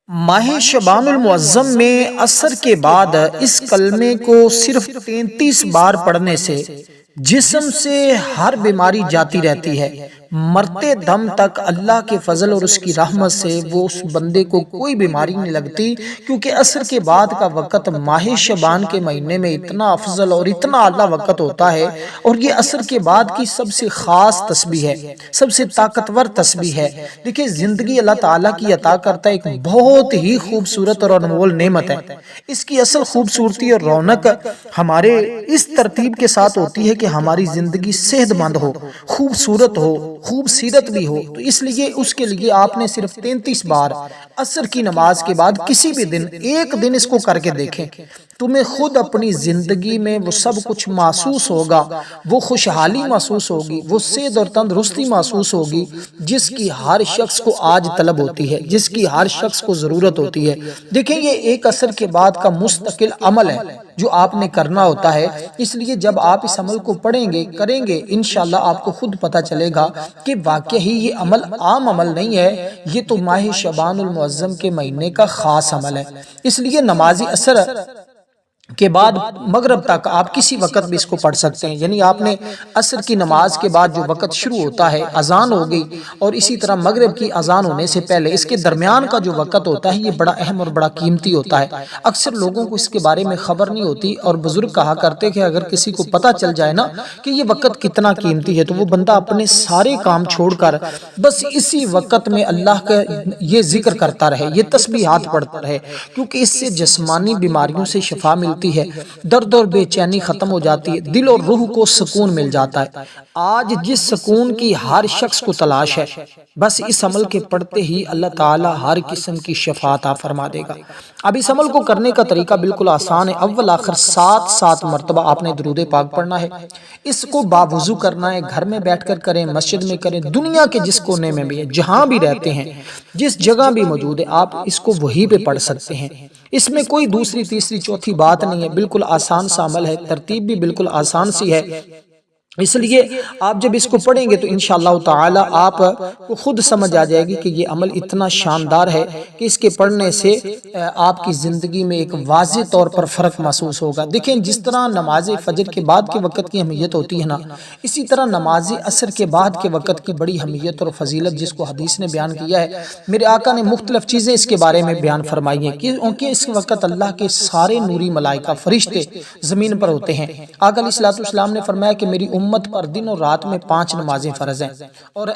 ماہ شعبان المعظم میں عصر کے بعد اس کلمے کو صرف 33 بار پڑھنے سے جسم سے ہر بیماری جاتی رہتی ہے۔ مرتے دم تک اللہ کے فضل اور اس کی رحمت سے وہ اس بندے کو کوئی بیماری نہیں لگتی، کیونکہ عصر کے بعد کا وقت ماہ شعبان کے مہینے میں اتنا افضل اور اتنا اعلیٰ وقت ہوتا ہے، اور یہ عصر کے بعد کی سب سے خاص تسبیح ہے، سب سے طاقتور تسبیح ہے۔ دیکھیں، زندگی اللہ تعالیٰ کی عطا کرتا ہے، ایک بہت ہی خوبصورت اور انمول نعمت ہے۔ اس کی اصل خوبصورتی اور رونق ہمارے اس ترتیب کے ساتھ ہوتی ہے کہ ہماری زندگی صحت مند ہو، خوبصورت ہو، خوب سیرت بھی ہو۔ تو اس لیے اس کے لیے آپ نے صرف 33 بار عصر کی نماز کے بعد کسی بھی دن ایک دن اس کو کر کے دیکھیں، تمہیں خود اپنی زندگی میں وہ سب کچھ محسوس ہوگا، وہ خوشحالی محسوس ہوگی، وہ صحت اور تندرستی محسوس ہوگی جس کی ہر شخص کو آج طلب ہوتی ہے، جس کی ہر شخص کو ضرورت ہوتی ہے۔ دیکھیں، یہ ایک عصر کے بعد کا مستقل عمل ہے جو آپ نے کرنا ہوتا ہے۔ اس لیے جب آپ اس عمل کو پڑھیں گے، کریں گے، انشاءاللہ آپ کو خود پتہ چلے گا کہ واقعی یہ عمل عام عمل نہیں ہے، یہ تو ماہ شعبان المعظم کے مہینے کا خاص عمل ہے۔ اس لیے نمازی عصر کے بعد مغرب تک آپ کسی وقت بھی اس کو پڑھ سکتے ہیں، یعنی آپ نے عصر کی نماز کے بعد جو وقت شروع ہوتا ہے، اذان ہو گئی، اور اسی طرح مغرب کی اذان ہونے سے پہلے اس کے درمیان کا جو وقت ہوتا ہے، یہ بڑا اہم اور بڑا قیمتی ہوتا ہے۔ اکثر لوگوں کو اس کے بارے میں خبر نہیں ہوتی، اور بزرگ کہا کرتے کہ اگر کسی کو پتہ چل جائے نا کہ یہ وقت کتنا قیمتی ہے، تو وہ بندہ اپنے سارے کام چھوڑ کر بس اسی وقت میں اللہ کا یہ ذکر کرتا رہے، یہ تسبیحات پڑھتا رہے، کیونکہ اس سے جسمانی بیماریوں سے شفا ملتی ہے، درد اور بے چینی ختم ہو جاتی ہے، دل اور روح کو سکون مل جاتا ہے۔ آج جس سکون کی ہر شخص کو تلاش ہے، بس اس عمل کے پڑھتے ہی اللہ تعالی ہر قسم کی شفا عطا فرما دے گا۔ اب اس عمل کو کرنے کا طریقہ بالکل آسان ہے۔ اول آخر 7 مرتبہ آپ نے درود پاک پڑھنا ہے۔ اس کو باوضو کرنا ہے، گھر میں بیٹھ کر کریں، مسجد میں کریں، دنیا کے جس کونے میں بھی ہے، جہاں بھی رہتے ہیں، جس جگہ بھی موجود ہے، آپ اس کو وہیں پہ پڑھ سکتے ہیں۔ اس میں کوئی دوسری تیسری چوتھی بات نہیں ہے، بالکل آسان سا عمل ہے، ترتیب بھی بالکل آسان سی ہے۔ اس لیے آپ جب اس کو پڑھیں گے تو انشاءاللہ تعالی آپ کو خود سمجھ آ جائے گی کہ یہ عمل اتنا شاندار ہے کہ اس کے پڑھنے سے آپ کی زندگی میں ایک واضح طور پر فرق محسوس ہوگا۔ دیکھیں، جس طرح نماز فجر کے بعد کے وقت کی اہمیت ہوتی ہے نا، اسی طرح نماز عصر کے بعد کے وقت کی بڑی اہمیت اور فضیلت جس کو حدیث نے بیان کیا ہے، میرے آقا نے مختلف چیزیں اس کے بارے میں بیان فرمائی ہیں، کیونکہ اس وقت اللہ کے سارے نوری ملائکہ فرشتے زمین پر ہوتے ہیں۔ آقا علیہ الصلوۃ والسلام نے فرمایا کہ میری امت پر دن اور رات میں 5 نمازیں فرض ہیں، اور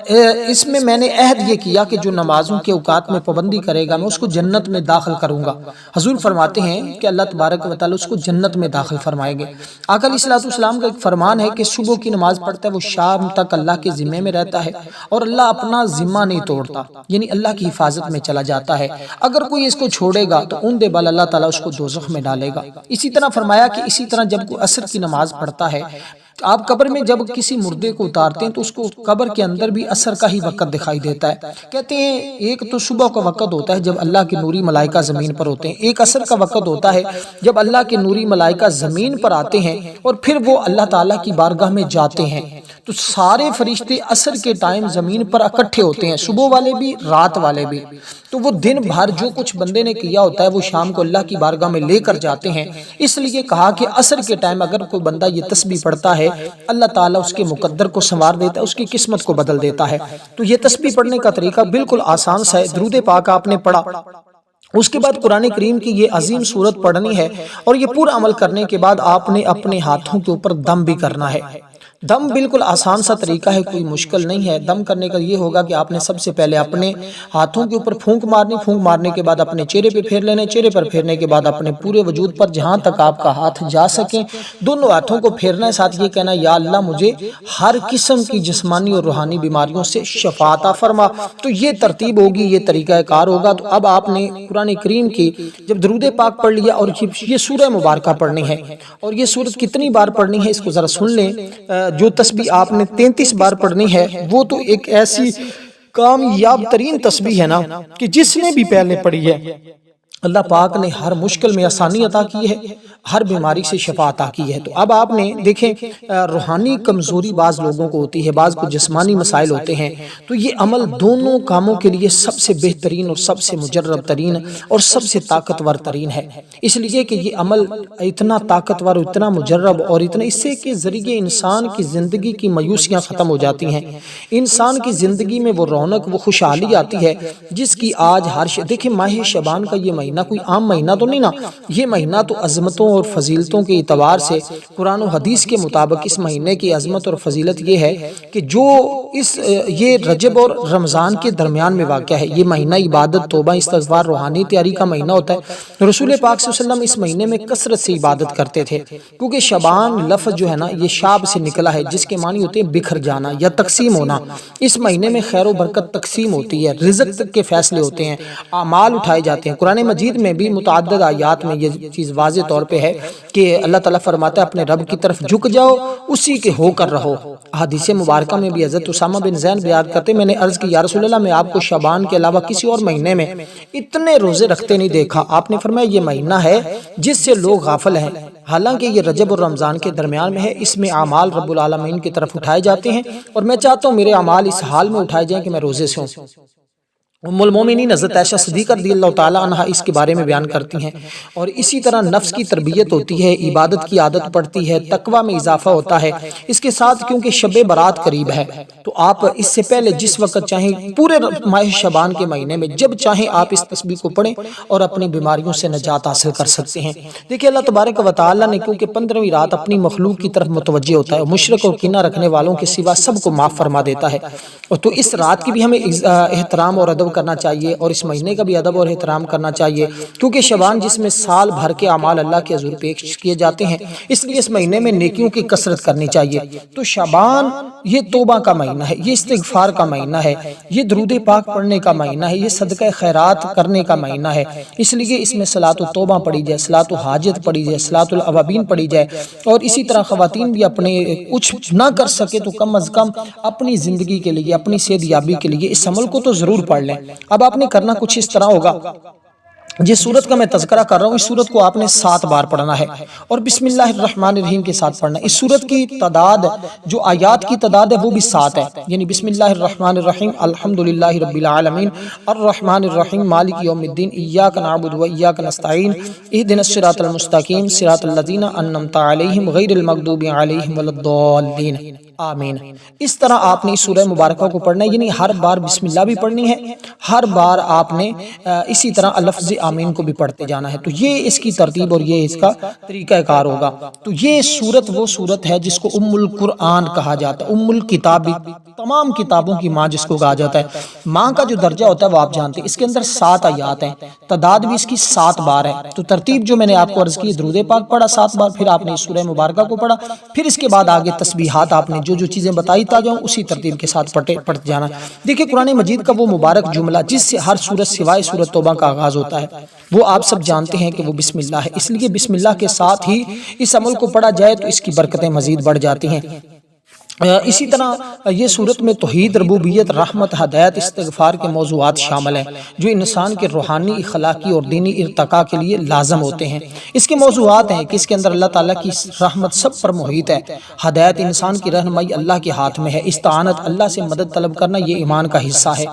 اس میں نے عہد یہ کیا کہ جو نمازوں کے اوقات میں پابندی کرے گا میں اس کو جنت میں داخل کروں گا۔ حضور فرماتے ہیں کہ اللہ تبارک و تعالی اس کو جنت میں داخل فرمائیں گے۔ آقا علیہ الصلوۃ والسلام کا ایک فرمان ہے کہ صبح کی نماز پڑھتا ہے وہ شام تک اللہ کے ذمے میں رہتا ہے، اور اللہ اپنا ذمہ نہیں توڑتا، یعنی اللہ کی حفاظت میں چلا جاتا ہے۔ اگر کوئی اس کو چھوڑے گا تو اوندے بال اللہ تعالیٰ اس کو دوزخ میں ڈالے گا۔ اسی طرح فرمایا کہ اسی طرح جب کوئی عصر کی نماز پڑھتا ہے، آپ قبر میں جب کسی مردے کو اتارتے ہیں تو اس کو قبر کے اندر بھی عصر کا ہی وقت دکھائی دیتا ہے۔ کہتے ہیں ایک تو صبح کا وقت ہوتا ہے جب اللہ کے نوری ملائکہ زمین پر ہوتے ہیں، ایک عصر کا وقت ہوتا ہے جب اللہ کے نوری ملائکہ زمین پر آتے ہیں اور پھر وہ اللہ تعالیٰ کی بارگاہ میں جاتے ہیں۔ تو سارے فرشتے عصر کے ٹائم زمین پر اکٹھے ہوتے ہیں، صبح والے بھی، رات والے بھی۔ تو وہ دن بھر جو کچھ بندے نے کیا ہوتا ہے وہ شام کو اللہ کی بارگاہ میں لے کر جاتے ہیں۔ اس لیے کہا کہ عصر کے ٹائم اگر کوئی بندہ یہ تسبیح پڑھتا ہے، اللہ تعالیٰ اس کے مقدر کو سنوار دیتا ہے، اس کی قسمت کو بدل دیتا ہے۔ تو یہ تسبیح پڑھنے کا طریقہ بالکل آسان سا ہے۔ درود پاک آپ نے پڑھا، اس کے بعد قرآن کریم کی یہ عظیم سورت پڑھنی ہے، اور یہ پورا عمل کرنے کے بعد آپ نے اپنے ہاتھوں کے اوپر دم بھی کرنا ہے۔ دم بالکل آسان سا طریقہ ہے، کوئی مشکل نہیں ہے۔ دم کرنے کا یہ ہوگا کہ آپ نے سب سے پہلے اپنے ہاتھوں کے اوپر پھونک مارنی، پھونک مارنے کے بعد اپنے چہرے پہ پھیر لینے، چہرے پر پھیرنے کے بعد اپنے پورے وجود پر جہاں تک آپ کا ہاتھ جا سکیں دونوں ہاتھوں کو پھیرنا ہے، ساتھ یہ کہنا یا اللہ مجھے ہر قسم کی جسمانی اور روحانی بیماریوں سے شفا عطا فرما۔ تو یہ ترتیب ہوگی، یہ طریقہ کار ہوگا۔ تو اب آپ نے قرآن کریم کی جب درود پاک پڑھ لیا اور یہ سورہ مبارکہ پڑھنی ہے، اور یہ سورت کتنی بار پڑھنی ہے اس کو ذرا سن لیں۔ جو تسبیح آپ نے 33 بار پڑھنی ہے وہ تو ایک ایسی کامیاب ترین تسبیح ہے نا کہ جس نے بھی پہلے پڑھی ہے اللہ پاک نے ہر مشکل میں آسانی عطا کی ہے، ہر بیماری سے شفا عطا کی ہے۔ تو اب آپ نے دیکھیں روحانی کمزوری بعض لوگوں کو ہوتی ہے، بعض کو جسمانی مسائل ہوتے ہیں، تو یہ عمل دونوں کاموں کے لیے سب سے بہترین اور سب سے مجرب ترین اور سب سے طاقتور ترین ہے، اس لیے کہ یہ عمل اتنا طاقتور، اتنا مجرب اور اتنا اس سے کے ذریعے انسان کی زندگی کی مایوسیاں ختم ہو جاتی ہیں، انسان کی زندگی میں وہ رونق، وہ خوشحالی آتی ہے جس کی آج دیکھیں ماہ شعبان کا یہ مہینہ کوئی عام مہینہ تو نہیں نا، یہ مہینہ تو عظمتوں اور فضیلتوں کے اعتبار سے قرآن و حدیث کے مطابق اس مہینے کی عظمت اور فضیلت یہ ہے کہ جو یہ رجب اور رمضان کے درمیان میں واقع ہے، یہ مہینہ عبادت، توبہ، استغفار، روحانی تیاری کا مہینہ ہوتا ہے۔ رسول پاک صلی اللہ علیہ وسلم اس مہینے میں کثرت سے عبادت کرتے تھے، کیونکہ شعبان لفظ جو ہے نا یہ شاب سے نکلا ہے، جس کے معنی ہوتے ہیں بکھر جانا یا تقسیم ہونا۔ اس مہینے میں خیر و برکت تقسیم ہوتی ہے، رزق کے فیصلے ہوتے ہیں، اعمال اٹھائے جاتے ہیں۔ قرآن مجید میں بھی متعدد آیات میں یہ چیز واضح طور پہ ہے کہ اللہ تعالیٰ فرماتا ہے اپنے رب کی طرف جھک جاؤ، اسی کے ہو کر رہو۔ حدیث مبارکہ میں بھی حضرت اسامہ بن زید بیان کرتے، میں نے عرض کی یا رسول اللہ، میں آپ کو شعبان کے علاوہ کسی اور مہینے میں اتنے روزے رکھتے نہیں دیکھا۔ آپ نے فرمایا یہ مہینہ ہے جس سے لوگ غافل ہیں، حالانکہ یہ رجب اور رمضان کے درمیان میں ہے، اس میں اعمال رب العالمین کی طرف اٹھائے جاتے ہیں، اور میں چاہتا ہوں میرے اعمال اس حال میں اٹھائے جائیں کہ میں روزے سے ہوں۔ ام المومنین حضرت عائشہ صدیقہ رضی اللہ تعالیٰ عنہ اس کے بارے میں بیان کرتی ہیں، اور اسی طرح نفس کی تربیت ہوتی ہے، عبادت کی عادت پڑتی ہے، تقوی میں اضافہ ہوتا ہے اس کے ساتھ، کیونکہ شب برات قریب ہے تو آپ اس سے پہلے جس وقت چاہیں پورے ماہ شعبان کے مہینے میں جب چاہیں آپ اس تسبیح کو پڑھیں اور اپنی بیماریوں سے نجات حاصل کر سکتے ہیں۔ دیکھیں اللہ تبارک و تعالیٰ نے کیونکہ 15ویں رات اپنی مخلوق کی طرف متوجہ ہوتا ہے، مشرک اور کینہ رکھنے والوں کے سوا سب کو معاف فرما دیتا ہے، اور تو اس رات کی بھی ہمیں احترام اور ادب کرنا چاہیے، اور اس مہینے کا بھی ادب اور احترام کرنا چاہیے، کیونکہ شعبان جس میں سال بھر کے اعمال اللہ کے حضور پیش کیے جاتے ہیں، اس لیے اس مہینے میں نیکیوں کی کثرت کرنی چاہیے۔ تو شعبان یہ توبہ کا مہینہ ہے، یہ استغفار کا مہینہ ہے، یہ درود پاک پڑھنے کا مہینہ ہے، یہ صدقہ خیرات کرنے کا مہینہ ہے، اس لیے اس میں صلاۃ التوبہ پڑھی جائے، صلاۃ الحاجت پڑھی جائے، صلاۃ الاوابین پڑھی جائے، اور اسی طرح خواتین بھی اپنے کچھ نہ کر سکے تو کم از کم اپنی زندگی کے لیے، اپنی صحت یابی کے لیے اس عمل کو تو ضرور پڑھ لیں۔ اب آپ نے کرنا کچھ اس طرح ہوگا، جس سورت کا میں تذکرہ کر رہا ہوں اس سورت کو آپ نے 7 بار پڑھنا ہے، اور بسم اللہ الرحمن الرحیم کے ساتھ پڑھنا ہے۔ اس سورت کی تعداد، جو آیات کی تعداد ہے وہ بھی 7 ہے، یعنی بسم اللہ الرحمن الرحیم، الحمدللہ رب العالمین، الرحمن الرحیم، مالک یوم الدین، ایاک نعبد و ایاک نستعین، اہدنا الصراط المستقیم، صراط الذین انعمت علیہم غیر المغضوب علیہم ولا الضالین، آمین۔ اس طرح آپ نے اس سورہ مبارکہ کو پڑھنا ہے، یعنی ہر بار بسم اللہ بھی پڑھنی ہے، ہر بار آپ نے اسی طرح لفظ آمین کو بھی پڑھتے جانا ہے۔ تو یہ اس کی ترتیب اور یہ اس کا طریقہ کار ہوگا۔ تو یہ سورت وہ سورت ہے جس کو ام القرآن کہا جاتا ہے، ام الکتاب، تمام کتابوں کی ماں جس کو کہا جاتا ہے۔ ماں کا جو درجہ ہوتا ہے وہ آپ جانتے ہیں، اس کے اندر 7 آیات ہیں، تعداد بھی اس کی 7 بار ہے۔ تو ترتیب جو میں نے آپ کو عرض کی، درود پاک پڑھا 7 بار، پھر آپ نے اس سورہ مبارکہ کو پڑھا، پھر اس کے بعد آگے تسبیحات آپ نے جو چیزیں بتائی تا جاؤں اسی ترتیب کے ساتھ پڑھتے جانا۔ دیکھیں قرآن مجید کا وہ مبارک جملہ جس سے ہر سورت سوائے سورت توبہ کا آغاز ہوتا ہے، وہ آپ سب جانتے ہیں کہ وہ بسم اللہ ہے، اس لیے بسم اللہ کے ساتھ ہی اس عمل کو پڑھا جائے تو اس کی برکتیں مزید بڑھ جاتی ہیں۔ اسی طرح یہ صورت میں توحید، ربوبیت، رحمت، ہدایت، استغفار کے موضوعات شامل ہیں جو انسان کے روحانی، اخلاقی اور دینی ارتقاء کے لیے لازم ہوتے ہیں۔ اس کے موضوعات ہیں کہ اس کے اندر اللہ تعالیٰ کی رحمت سب پر محیط ہے، ہدایت انسان کی رہنمائی اللہ کے ہاتھ میں ہے، استعانت اللہ سے مدد طلب کرنا یہ ایمان کا حصہ ہے۔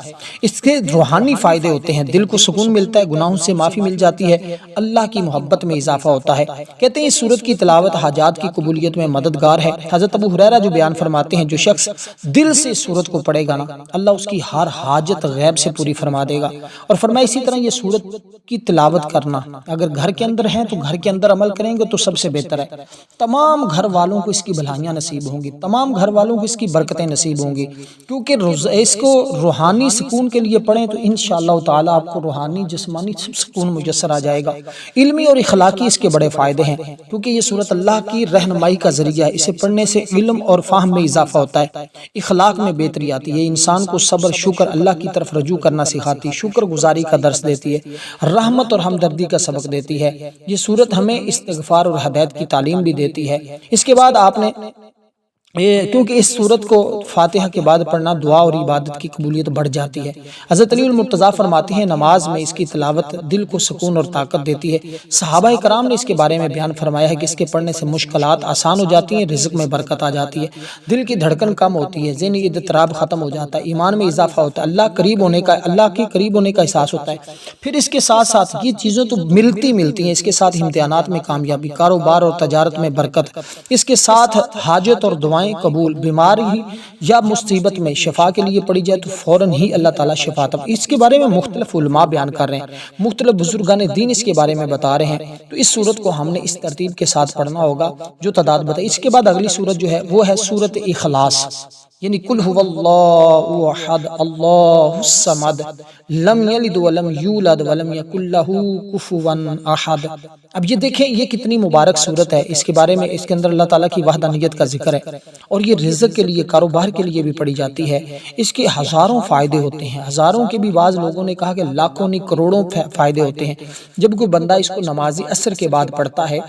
اس کے روحانی فائدے ہوتے ہیں، دل کو سکون ملتا ہے، گناہوں سے معافی مل جاتی ہے، اللہ کی محبت میں اضافہ ہوتا ہے۔ کہتے ہیں اس سورت کی تلاوت حاجات کی قبولیت میں مددگار ہے۔ حضرت ابو ہریرہ جو بیان فرماتے ہیں جو شخص دل سے سورت کو پڑھے گا نا، اللہ اس کی ہر حاجت غیب سے پوری فرما دے گا۔ اور فرمایا اسی طرح یہ سورت کی تلاوت کرنا، اگر گھر کے اندر ہیں تو گھر کے اندر عمل کریں گے تو سب سے بہتر ہے، تمام گھر والوں کو اس کی بھلائیاں نصیب ہوں گی، تمام گھر والوں کو اس کی برکتیں نصیب ہوں گی، کیونکہ اس کو روحانی سکون کے لیے پڑھیں تو انشاءاللہ تعالی آپ کو روحانی جسمانی سب سکون میسر آ جائے گا۔ علمی اور اخلاقی اس کے بڑے فائدے ہیں، کیونکہ یہ سورت اللہ کی رہنمائی کا ذریعہ ہے، اسے پڑھنے سے علم اور فہم میں اضافہ ہوتا ہے، اخلاق میں بہتری آتی ہے، انسان کو صبر، شکر، اللہ کی طرف رجوع کرنا سکھاتی ہے، شکر گزاری کا درس دیتی ہے، رحمت اور ہمدردی کا سبق دیتی ہے۔ یہ سورت ہمیں استغفار اور ہدایت کی تعلیم بھی دیتی ہے۔ اس کے بعد آپ نے کیونکہ اس صورت کو فاتحہ کے بعد پڑھنا دعا اور عبادت کی قبولیت بڑھ جاتی ہے۔ حضرت علی المرتضیٰ فرماتے ہیں نماز میں اس کی تلاوت دل کو سکون اور طاقت دیتی ہے۔ صحابہ کرام نے اس کے بارے میں بیان فرمایا ہے کہ اس کے پڑھنے سے مشکلات آسان ہو جاتی ہیں، رزق میں برکت آ جاتی ہے، دل کی دھڑکن کم ہوتی ہے، ذہنی اضطراب ختم ہو جاتا ہے، ایمان میں اضافہ ہوتا ہے، اللہ کے قریب ہونے کا احساس ہوتا ہے۔ پھر اس کے ساتھ ساتھ یہ چیزیں تو ملتی ہیں، اس کے ساتھ امتحانات میں کامیابی، کاروبار اور تجارت میں برکت، اس کے ساتھ حاجت اور دعائیں قبول، بیماری یا مصیبت میں شفا کے لیے پڑھی جائے تو فوراً ہی اللہ تعالیٰ شفا عطا۔ اس کے بارے میں مختلف علماء بیان کر رہے ہیں، مختلف بزرگان دین اس کے بارے میں بتا رہے ہیں، تو اس سورت کو ہم نے اس ترتیب کے ساتھ پڑھنا ہوگا جو تعداد بتائی۔ اس کے بعد اگلی سورت جو ہے وہ ہے سورت اخلاص، یعنی قل هو اللہ احد اللہ الصمد لم یلد ولم یولد ولم یکن لہ کفوا احد۔ اب یہ دیکھیں یہ کتنی مبارک صورت ہے، اس کے بارے میں اس کے اندر اللہ تعالیٰ کی وحدانیت کا ذکر ہے، اور یہ رزق کے لیے، کاروبار کے لیے بھی پڑھی جاتی ہے۔ اس کے ہزاروں فائدے ہوتے ہیں، ہزاروں کے بھی بعض لوگوں نے کہا کہ لاکھوں نہیں کروڑوں فائدے ہوتے ہیں جب کوئی بندہ اس کو نماز عصر کے بعد پڑھتا ہے،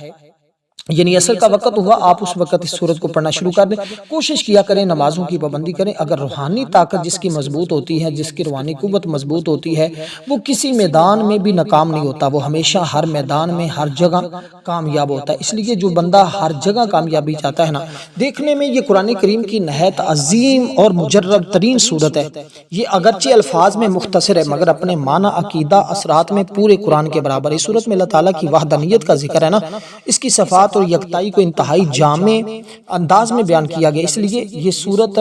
یعنی عصر کا وقت ہوا، آپ اس وقت اس سورت کو پڑھنا شروع کر دیں، کوشش کیا کریں نمازوں کی پابندی کریں۔ اگر روحانی طاقت جس کی مضبوط ہوتی ہے، جس کی روحانی قوت مضبوط ہوتی ہے، وہ کسی میدان میں بھی ناکام نہیں ہوتا، وہ ہمیشہ ہر میدان میں ہر جگہ کامیاب ہوتا ہے۔ اس لیے جو بندہ ہر جگہ کامیابی چاہتا ہے نا، دیکھنے میں یہ قرآن کریم کی نہایت عظیم اور مجرب ترین صورت ہے۔ یہ اگرچہ الفاظ میں مختصر ہے مگر اپنے معنی، عقیدہ، اثرات میں پورے قرآن کے برابر ہے۔ اس صورت میں اللہ تعالیٰ کی وحدانیت کا ذکر ہے نا، اس کی صفات اور یکتائی کو انتہائی جامع انداز میں بیان کیا گیا، اس لیے یہ سورت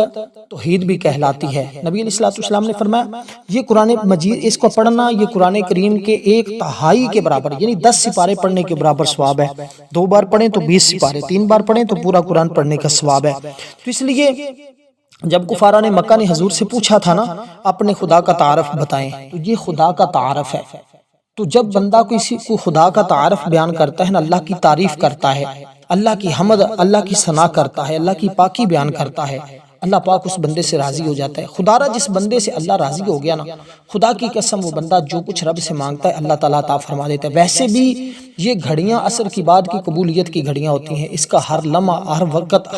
توحید بھی کہلاتی ہے۔ نبی علیہ السلام نے فرمایا یہ قرآن مجید، اس کو پڑھنا یہ قرآن کریم کے 1/3 کے برابر، یعنی 10 سپارے پڑھنے کے برابر ثواب ہے۔ 2 بار پڑھیں تو 20 سپارے، 3 بار پڑھیں تو پورا قرآن پڑھنے کا ثواب ہے۔ تو اس لیے جب کفاران مکہ نے حضور سے پوچھا تھا نا اپنے خدا کا تعارف بتائیں، تو یہ خدا کا تعارف ہے۔ تو جب بندہ کسی کو خدا کا تعارف بیان کرتا ہے نا، اللہ کی تعریف کرتا ہے، اللہ کی حمد، اللہ کی ثنا کرتا ہے، اللہ کی پاکی بیان کرتا ہے، اللہ پاک اس بندے سے راضی ہو جاتا ہے۔ خدا را جس بندے سے اللہ راضی ہو گیا نا، خدا کی قسم وہ بندہ جو کچھ رب سے مانگتا ہے اللہ تعالیٰ عطا فرما دیتا ہے۔ ویسے بھی یہ گھڑیاں عصر کی بعد کی قبولیت کی گھڑیاں ہوتی ہیں، اس کا ہر لمحہ، ہر وقت،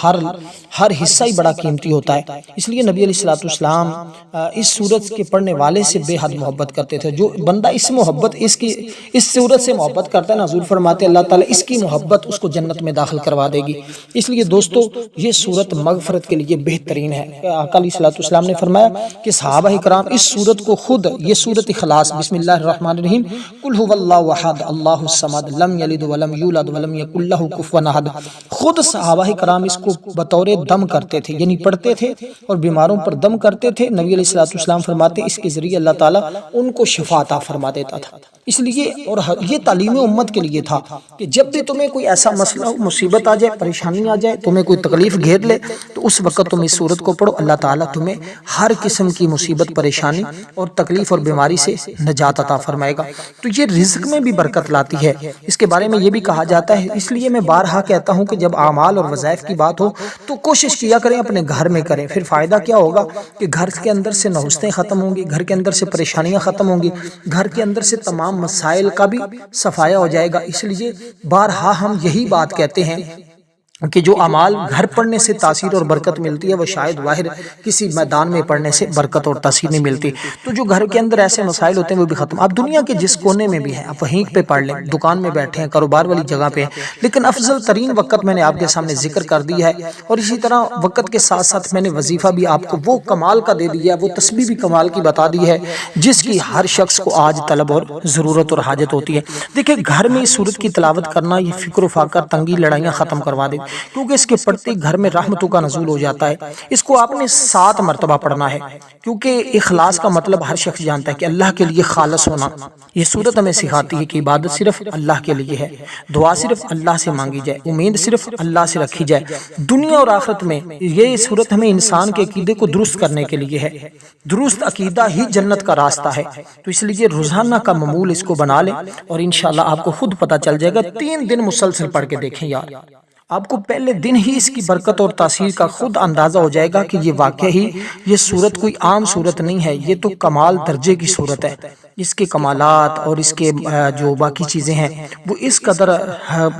ہر حصہ ہی بڑا قیمتی ہوتا ہے۔ اس لیے نبی علیہ السلام اس سورت کے پڑھنے والے سے بے حد محبت کرتے تھے۔ جو بندہ اس سورت سے محبت کرتا ہے نا، حضور فرماتے ہیں اللہ تعالیٰ اس کی محبت اس کو جنت میں داخل کروا دے گی۔ اس لیے دوستو یہ سورت مغفرت کے لیے بہترین ہے۔ آقا علیہ السلام نے فرمایا کہ صحابہ کرام اس سورت کو خود، یہ سورت اخلاص، بسم اللہ الرحمن الرحیم، قل هو اللہ احد اللہ الصمد لم یلد ولم یولد ولم یکن لہ کفوا احد، خود صحابہ کرام اس کو بطور دم کرتے تھے، یعنی پڑھتے تھے اور بیماروں پر دم کرتے تھے۔ نبی علیہ السلام فرماتے اس کے ذریعے اللہ تعالیٰ ان کو شفا عطا فرما دیتا تھا۔ اس لیے اور یہ تعلیم امت کے لیے تھا کہ جب بھی تمہیں کوئی ایسا مسئلہ، مصیبت آ جائے، پریشانی آ جائے، تمہیں کوئی تکلیف گھیر لے، تو اس وقت تم اس سورت کو پڑھو، اللہ تعالیٰ تمہیں ہر قسم کی مصیبت، پریشانی اور تکلیف اور بیماری سے نجات عطا فرمائے گا۔ تو یہ رزق میں بھی برکت لاتی ہے۔ اس کے بارے میں یہ بھی کہا جاتا ہے، اس لیے میں بارہا کہتا ہوں کہ جب اعمال اور وظائف کی بات ہو تو کوشش کیا کریں اپنے گھر میں کریں، پھر فائدہ کیا ہوگا کہ گھر کے اندر سے نحوستیں ختم ہوں گی، گھر کے اندر سے پریشانیاں ختم ہوں گی، گھر کے اندر سے تمام مسائل کا بھی صفایا ہو جائے گا۔ اس لیے بارہا ہم یہی بات کہتے ہیں کہ جو اعمال گھر پڑھنے سے تاثیر اور برکت ملتی ہے وہ شاید باہر کسی میدان میں پڑھنے سے برکت اور تاثیر نہیں ملتی۔ تو جو گھر کے اندر ایسے مسائل ہوتے ہیں وہ بھی ختم، آپ دنیا کے جس کونے میں بھی ہیں آپ وہیں پہ پڑھ لیں، دکان میں بیٹھے ہیں، کاروبار والی جگہ پہ ہیں، لیکن افضل ترین وقت میں نے آپ کے سامنے ذکر کر دیا ہے، اور اسی طرح وقت کے ساتھ ساتھ میں نے وظیفہ بھی آپ کو وہ کمال کا دے دیا ہے، وہ تسبیح بھی کمال کی بتا دی ہے جس کی ہر شخص کو آج طلب اور ضرورت اور حاجت ہوتی ہے۔ دیکھیں گھر میں اس سورت کی تلاوت کرنا یہ فکر و فاقہ، تنگی، لڑائیاں ختم کروا دے، کیونکہ اس کے پڑھتے گھر میں رحمتوں کا نزول ہو جاتا ہے۔ اس کو آپ نے 7 مرتبہ پڑھنا ہے، کیونکہ اخلاص کا مطلب ہر شخص جانتا ہے کہ اللہ کے لیے خالص ہونا۔ یہ سورت ہمیں سکھاتی ہے کہ عبادت صرف اللہ کے لیے ہے، دعا صرف اللہ سے مانگی جائے، امید صرف اللہ سے رکھی جائے۔ دنیا اور آخرت میں یہ سورت ہمیں انسان کے عقیدے کو درست کرنے کے لیے ہے، درست عقیدہ ہی جنت کا راستہ ہے۔ تو اس لیے روزانہ کا معمول اس کو بنا لیں، اور انشاءاللہ آپ کو خود پتہ چل جائے گا۔ 3 دن مسلسل پڑھ کے دیکھیں یار، آپ کو پہلے دن ہی اس کی برکت اور تاثیر کا خود اندازہ ہو جائے گا کہ یہ واقعی یہ صورت کوئی عام صورت نہیں ہے، یہ تو کمال درجے کی صورت ہے۔ اس کے کمالات اور اس کے جو باقی چیزیں ہیں وہ اس قدر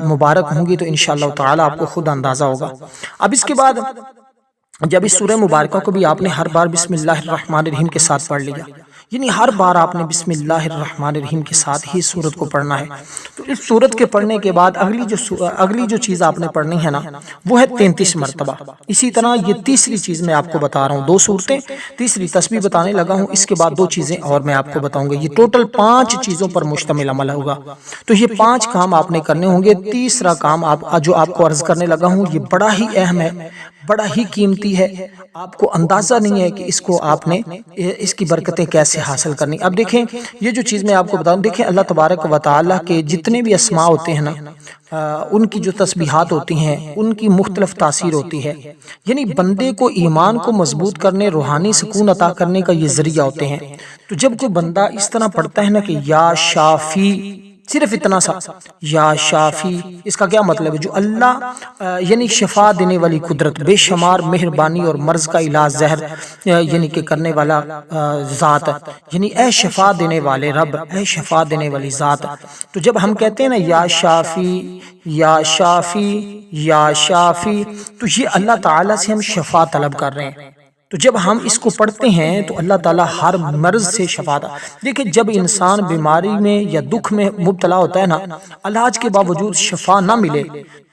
مبارک ہوں گی تو انشاءاللہ تعالی آپ کو خود اندازہ ہوگا۔ اب اس کے بعد جب اس سورہ مبارکہ کو بھی آپ نے ہر بار بسم اللہ الرحمن الرحیم کے ساتھ پڑھ لیا، یعنی ہر بار آپ نے بسم اللہ الرحمن الرحیم کے ساتھ ہی سورت کو پڑھنا ہے، تو اس سورت کے پڑھنے کے بعد اگلی جو چیز آپ نے پڑھنی ہے نا، وہ ہے 33 مرتبہ۔ اسی طرح یہ تیسری چیز میں آپ کو بتا رہا ہوں، 2 صورتیں، تیسری تسبیح بتانے لگا ہوں، اس کے بعد 2 چیزیں اور میں آپ کو بتاؤں گا۔ یہ ٹوٹل 5 چیزوں پر مشتمل عمل ہوگا، تو یہ 5 کام آپ نے کرنے ہوں گے۔ تیسرا کام جو آپ کو عرض کرنے لگا ہوں، یہ بڑا ہی اہم ہے، بڑا ہی قیمتی ہے، آپ کو اندازہ نہیں ہے کہ اس کو آپ نے اس کی برکتیں کیسے حاصل کرنی۔ اب دیکھیں یہ جو چیز میں آپ کو بتاؤں، دیکھیں اللہ تبارک و تعالیٰ کے جتنے بھی اسماء ہوتے ہیں نا، ان کی جو تسبیحات ہوتی ہیں ان کی مختلف تاثیر ہوتی ہے، یعنی بندے کو ایمان کو مضبوط کرنے، روحانی سکون عطا کرنے کا یہ ذریعہ ہوتے ہیں۔ تو جب کوئی بندہ اس طرح پڑھتا ہے نا کہ یا شافی، صرف اتنا سا یا شافی، اس کا کیا مطلب ہے؟ جو اللہ یعنی شفا دینے والی قدرت، بے شمار مہربانی اور مرض کا علاج زہر یعنی کہ کرنے والا ذات، یعنی اے شفا دینے والے رب، اے شفا دینے والی ذات۔ تو جب ہم کہتے ہیں نا یا شافی یا شافی یا شافی، تو یہ اللہ تعالیٰ سے ہم شفا طلب کر رہے ہیں۔ تو جب ہم اس کو پڑھتے ہیں تو اللہ تعالیٰ ہر مرض سے شفا دے۔ دیکھیں جب انسان بیماری میں یا دکھ میں مبتلا ہوتا ہے نا، علاج کے باوجود شفا نہ ملے،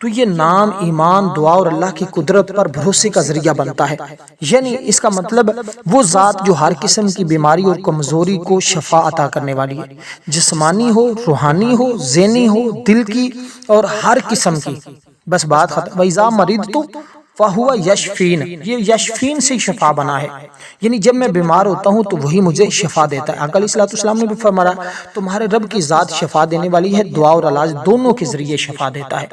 تو یہ نام ایمان، دعا اور اللہ کی قدرت پر بھروسے کا ذریعہ بنتا ہے۔ یعنی اس کا مطلب وہ ذات جو ہر قسم کی بیماری اور کمزوری کو شفا عطا کرنے والی ہے، جسمانی ہو، روحانی ہو، ذہنی ہو، دل کی اور ہر قسم کی۔ بس بات ختم۔ وَإِذَا مَرِضْتُ فَهُوَ يَشْفِينِ، یہ یشفین سے شفا بنا ہے، یعنی جب میں بیمار ہوتا ہوں تو وہی مجھے شفا دیتا ہے۔ آقا علیہ الصلوۃ والسلام نے بھی فرمایا تمہارے رب کی ذات شفا دینے والی ہے، دعا اور علاج دونوں کے ذریعے شفا دیتا ہے۔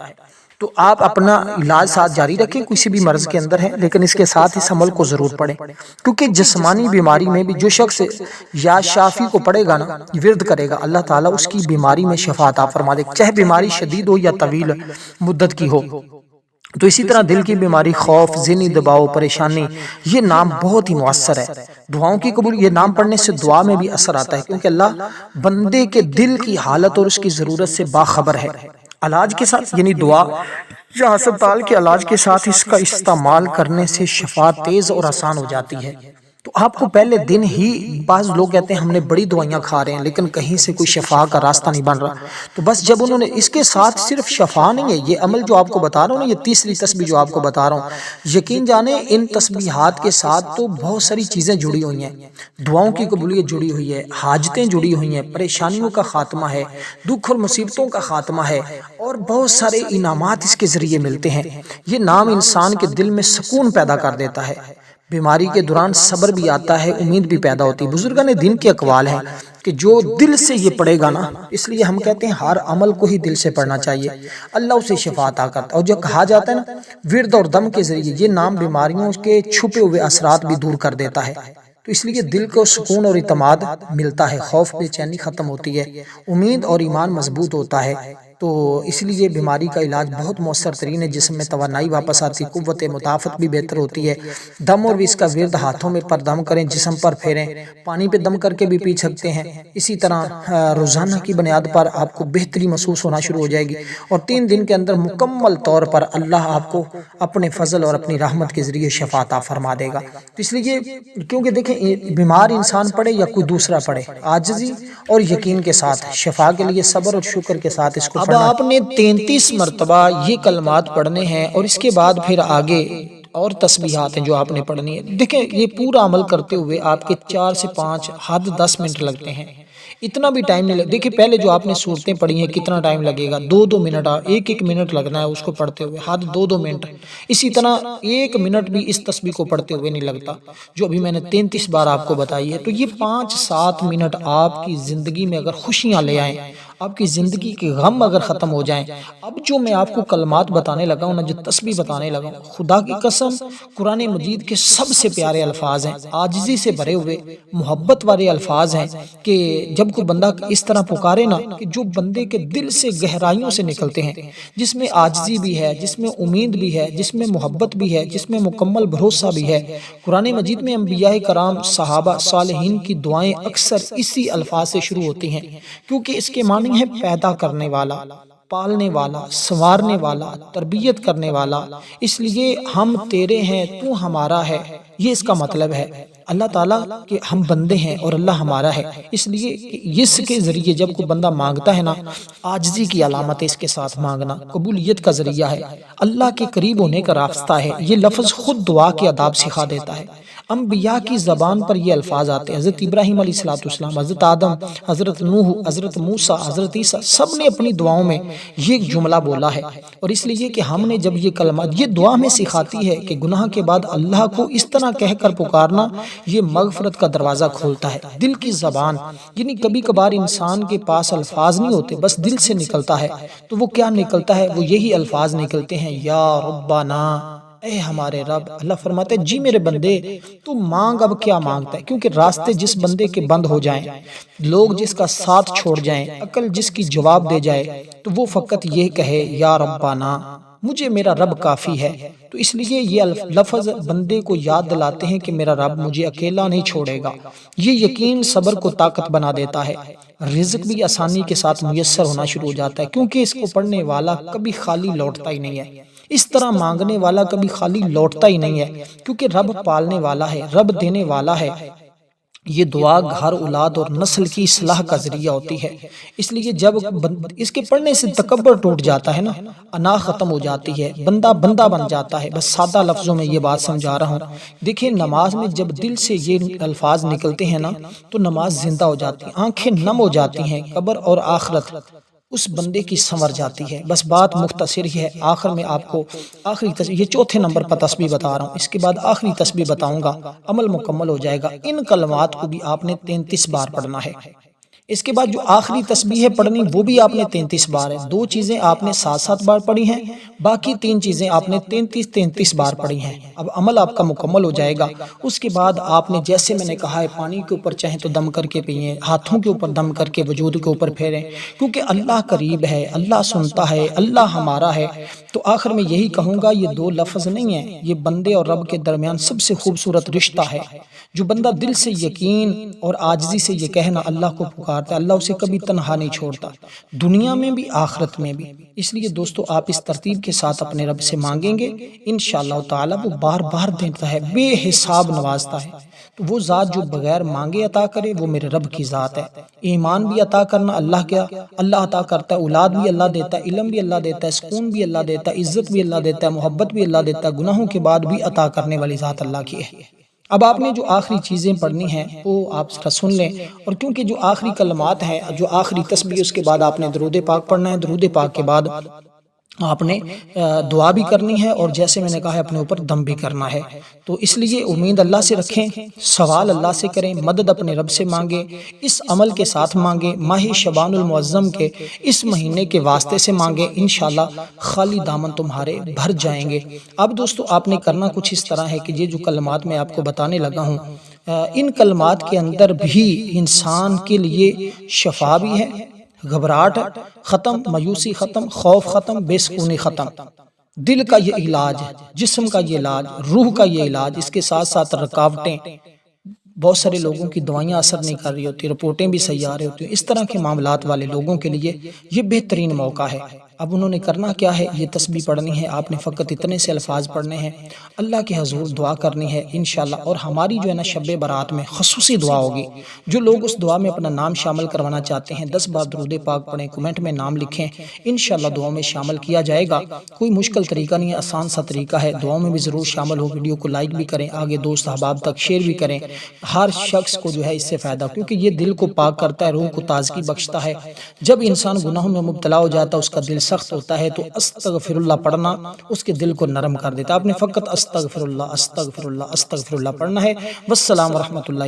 تو آپ اپنا علاج ساتھ جاری رکھیں، کسی بھی مرض کے اندر ہے، لیکن اس کے ساتھ اس عمل کو ضرور پڑھیں، کیونکہ جسمانی بیماری میں بھی جو شخص یا شافی کو پڑھے گا نا، ورد کرے گا، اللہ تعالیٰ اس کی بیماری میں شفا عطا فرما دے، چاہے بیماری شدید ہو یا طویل مدت کی ہو۔ تو اسی طرح دل کی بیماری، خوف، ذہنی دباؤ، پریشانی، یہ نام بہت ہی مؤثر ہے۔ دعاؤں کی قبول، یہ نام پڑھنے سے دعا میں بھی اثر آتا ہے، کیونکہ اللہ بندے کے دل کی حالت اور اس کی ضرورت سے باخبر ہے۔ علاج کے ساتھ یعنی دعا یا ہسپتال کے علاج کے ساتھ اس کا استعمال کرنے سے شفا تیز اور آسان ہو جاتی ہے۔ تو آپ کو پہلے دن ہی، بعض لوگ کہتے ہیں ہم نے بڑی دوائیاں کھا رہے ہیں لیکن کہیں سے کوئی شفا کا راستہ نہیں بن رہا، تو بس جب انہوں نے اس کے ساتھ صرف شفا نہیں ہے، یہ عمل جو آپ کو بتا رہا ہوں نا، یہ تیسری تسبیح جو آپ کو بتا رہا ہوں، یقین جانیں ان تسبیحات کے ساتھ تو بہت ساری چیزیں جڑی ہوئی ہیں، دعاؤں کی قبولیت جڑی ہوئی ہے، حاجتیں جڑی ہوئی ہیں، پریشانیوں کا خاتمہ ہے، دکھ اور مصیبتوں کا خاتمہ ہے، اور بہت سارے انعامات اس کے ذریعے ملتے ہیں۔ یہ نام انسان کے دل میں سکون پیدا کر دیتا ہے، بیماری کے دوران صبر بھی آتا ہے، امید بھی پیدا ہوتی ہے۔ بزرگان دین کے اقوال ہیں کہ جو دل سے یہ پڑھے گا نا، اس لیے ہم کہتے ہیں ہر عمل کو ہی دل سے پڑھنا چاہیے، اللہ اسے شفا عطا کرتا ہے۔ اور جو کہا جاتا ہے نا ورد اور دم کے ذریعے، یہ نام بیماریوں کے چھپے ہوئے اثرات بھی دور کر دیتا ہے، تو اس لیے دل کو سکون اور اعتماد ملتا ہے، خوف بے چینی ختم ہوتی ہے، امید اور ایمان مضبوط ہوتا ہے۔ تو اس لیے بیماری کا علاج بہت مؤثر ترین ہے، جسم میں توانائی واپس آتی، قوت مدافعت بھی بہتر ہوتی ہے۔ دم اور بھی اس کا ورد ہاتھوں میں پر دم کریں، جسم پر پھیریں، پانی پہ دم کر کے بھی پی سکتے ہیں۔ اسی طرح روزانہ کی بنیاد پر آپ کو بہتری محسوس ہونا شروع ہو جائے گی، اور 3 دن کے اندر مکمل طور پر اللہ آپ کو اپنے فضل اور اپنی رحمت کے ذریعے شفا عطا فرما دے گا۔ تو اس لیے کیونکہ دیکھیں بیمار انسان پڑھے یا کوئی دوسرا پڑھے، عاجزی اور یقین کے ساتھ، شفا کے لیے صبر اور شکر کے ساتھ اس کو اب آپ نے 33 مرتبہ یہ کلمات پڑھنے ہیں، اور اس کے بعد پھر آگے اور تسبیحات ہیں جو آپ نے پڑھنی ہے۔ دیکھیں یہ پورا عمل کرتے ہوئے آپ کے 4 سے 5 حد 10 منٹ لگتے ہیں، اتنا بھی ٹائم نہیں لگتا۔ دیکھیں پہلے جو آپ نے صورتیں پڑھی ہیں کتنا ٹائم لگے گا، 2 منٹ، 1 منٹ لگنا ہے اس کو پڑھتے ہوئے، حد 2 منٹ۔ اسی طرح 1 منٹ بھی اس تسبیح کو پڑھتے ہوئے نہیں لگتا جو ابھی میں نے 33 بار آپ کو بتائی ہے۔ تو یہ 5-7 منٹ آپ کی زندگی میں اگر خوشیاں لے آئیں، آپ کی زندگی کے غم اگر ختم ہو جائیں، اب جو میں آپ کو کلمات بتانے لگا ہوں نا، جو تسبیح بتانے لگا ہوں، خدا کی قسم قرآن مجید کے سب سے پیارے الفاظ ہیں، عاجزی سے بھرے ہوئے محبت والے الفاظ ہیں، کہ جب کوئی بندہ اس طرح پکارے نا، کہ جو بندے کے دل سے گہرائیوں سے نکلتے ہیں، جس میں عاجزی بھی ہے، جس میں امید بھی ہے، جس میں محبت بھی ہے، جس میں مکمل بھروسہ بھی ہے۔ قرآن مجید میں انبیاء کرام، صحابہ، صالحین کی دعائیں اکثر اسی الفاظ سے شروع ہوتی ہیں، کیونکہ اس کے معنی ہے پیدا کرنے والا، پالنے والا، سنوارنے والا، تربیت کرنے والا، اس لیے ہم تیرے ہیں، تو ہمارا ہے، یہ اس کا مطلب ہے۔ اللہ تعالیٰ کہ ہم بندے ہیں اور اللہ ہمارا ہے، اس لیے کہ اس کے ذریعے جب کوئی بندہ مانگتا ہے نا، عاجزی کی علامت ہے اس کے ساتھ مانگنا، قبولیت کا ذریعہ ہے، اللہ کے قریب ہونے کا راستہ ہے۔ یہ لفظ خود دعا کے آداب سکھا دیتا ہے۔ انبیاء کی زبان پر یہ الفاظ آتے ہیں۔ حضرت ابراہیم علیہ السلام، حضرت آدم، حضرت نوح، حضرت موسیٰ، حضرت عیسیٰ، سب نے اپنی دعاؤں میں یہ جملہ بولا ہے، اور اس لیے کہ ہم نے جب یہ کلمات، یہ دعا میں سکھاتی ہے کہ گناہ کے بعد اللہ کو اس طرح کہہ کر پکارنا، یہ مغفرت کا دروازہ کھولتا ہے۔ دل کی زبان، یعنی کبھی کبھار انسان کے پاس الفاظ نہیں ہوتے، بس دل سے نکلتا ہے، تو وہ کیا نکلتا ہے؟ وہ یہی الفاظ نکلتے ہیں، یا ربنا، اے ہمارے رب۔ اللہ فرماتے ہیں جی میرے بندے تو مانگ، اب کیا مانگتا ہے؟ کیونکہ راستے جس بندے کے بند ہو جائیں، لوگ جس کا ساتھ چھوڑ جائیں، عقل جس کی جواب دے جائے، تو وہ فقط یہ کہے یا ربنا، مجھے میرا رب کافی ہے۔ تو اس لیے یہ لفظ بندے کو یاد دلاتے ہیں کہ میرا رب مجھے اکیلا نہیں چھوڑے گا۔ یہ یقین صبر کو طاقت بنا دیتا ہے، رزق بھی آسانی کے ساتھ میسر ہونا شروع ہو جاتا ہے، کیونکہ اس کو پڑھنے والا کبھی خالی لوٹتا ہی نہیں ہے۔ اس طرح مانگنے والا کبھی خالی لوٹتا ہی نہیں ہے، کیونکہ رب پالنے والا ہے، رب دینے والا ہے۔ یہ دعا گھر، اولاد اور نسل کی اصلاح کا ذریعہ ہوتی ہے۔ اس لیے جب اس کے پڑھنے سے تکبر ٹوٹ جاتا ہے نا، انا ختم ہو جاتی ہے، بندہ بندہ بن جاتا ہے۔ بس سادہ لفظوں میں یہ بات سمجھا رہا ہوں۔ دیکھیں نماز میں جب دل سے یہ الفاظ نکلتے ہیں نا، تو نماز زندہ ہو جاتی ہے، آنکھیں نم ہو جاتی ہیں، قبر اور آخرت اس بندے کی سنور جاتی ہے۔ بس بات مختصر ہی ہے، آخر میں آپ کو آخری تسبیح، یہ چوتھے نمبر پر تسبیح بتا رہا ہوں، اس کے بعد آخری تسبیح بتاؤں گا، عمل مکمل ہو جائے گا۔ ان کلمات کو بھی آپ نے 33 بار پڑھنا ہے۔ اس کے بعد جو آخری تسبیح ہے پڑھنی، وہ بھی آپ نے 33 بار ہے۔ 2 چیزیں آپ نے 7 بار پڑھی ہیں، باقی 3 چیزیں آپ نے 33 بار پڑھی ہیں۔ اب عمل آپ کا مکمل ہو جائے گا۔ اس کے بعد آپ نے، جیسے میں نے کہا ہے، پانی کے اوپر چاہیں تو دم کر کے پئیں، ہاتھوں کے اوپر دم کر کے وجود کے اوپر پھیریں، کیونکہ اللہ قریب ہے، اللہ سنتا ہے، اللہ ہمارا ہے۔ تو آخر میں یہی کہوں گا، یہ 2 لفظ نہیں ہیں، یہ بندے اور رب کے درمیان سب سے خوبصورت رشتہ ہے۔ جو بندہ دل سے یقین اور عاجزی سے یہ کہنا اللہ کو پکارتا ہے، اللہ اسے کبھی تنہا نہیں چھوڑتا، دنیا میں بھی آخرت میں بھی۔ اس لیے دوستو آپ اس ترتیب کے ساتھ اپنے رب سے مانگیں گے، انشاءاللہ تعالی وہ بار بار دیتا ہے، بے حساب نوازتا ہے۔ تو وہ ذات جو بغیر مانگے عطا کرے، وہ میرے رب کی ذات ہے۔ ایمان بھی عطا کرنا اللہ عطا کرتا ہے، اولاد بھی اللہ دیتا ہے، علم بھی اللہ دیتا ہے، سکون بھی اللہ دیتا ہے، عزت بھی اللہ دیتا ہے، محبت بھی اللہ دیتا ہے، گناہوں کے بعد بھی عطا کرنے والی ذات اللہ کی ہے۔ اب آپ نے جو آخری چیزیں پڑھنی ہیں وہ آپ سن لیں، اور کیونکہ جو آخری کلمات ہیں، جو آخری تسبیح، اس کے بعد آپ نے درود پاک پڑھنا ہے، درود پاک کے بعد آپ نے دعا بھی کرنی ہے، اور جیسے میں نے کہا ہے اپنے اوپر دم بھی کرنا ہے۔ تو اس لیے امید اللہ سے رکھیں، سوال اللہ سے کریں، مدد اپنے رب سے مانگیں، اس عمل کے ساتھ مانگیں، ماہ شعبان المعظم کے اس مہینے کے واسطے سے مانگیں، انشاءاللہ خالی دامن تمہارے بھر جائیں گے۔ اب دوستو آپ نے کرنا کچھ اس طرح ہے کہ یہ جو کلمات میں آپ کو بتانے لگا ہوں، ان کلمات کے اندر بھی انسان کے لیے شفا بھی ہے، گھبراہٹ ختم، مایوسی ختم، خوف ختم، بے سکونی ختم، دل کا یہ علاج، جسم کا یہ علاج، روح کا یہ علاج، اس کے ساتھ ساتھ رکاوٹیں، بہت سارے لوگوں کی دوائیاں اثر نہیں کر رہی ہوتی، رپورٹیں بھی صحیح آ رہی ہوتی ہیں، اس طرح کے معاملات والے لوگوں کے لیے یہ بہترین موقع ہے۔ اب انہوں نے کرنا کیا ہے، یہ تسبیح پڑھنی ہے، آپ نے فقط اتنے سے الفاظ پڑھنے ہیں، اللہ کے حضور دعا کرنی ہے انشاءاللہ۔ اور ہماری جو ہے نا شب برات میں خصوصی دعا ہوگی، جو لوگ اس دعا میں اپنا نام شامل کروانا چاہتے ہیں 10 بار درود پاک پڑھیں، کمنٹ میں نام لکھیں، انشاءاللہ دعاؤں میں شامل کیا جائے گا۔ کوئی مشکل طریقہ نہیں ہے، آسان سا طریقہ ہے، دعاؤں میں بھی ضرور شامل ہو، ویڈیو کو لائک بھی کریں، آگے دوست احباب تک شیئر بھی کریں، ہر شخص کو جو ہے اس سے فائدہ، کیونکہ یہ دل کو پاک کرتا ہے، روح کو تازگی بخشتا ہے۔ جب انسان گناہوں میں مبتلا ہو جاتا ہے، اس کا دل سخت ہوتا ہے، تو استغفر اللہ پڑھنا اس کے دل کو نرم کر دیتا ہے۔ آپ نے فقط استغفر اللہ استغفر اللہ استغفر اللہ پڑھنا ہے۔ والسلام ورحمۃ اللہ۔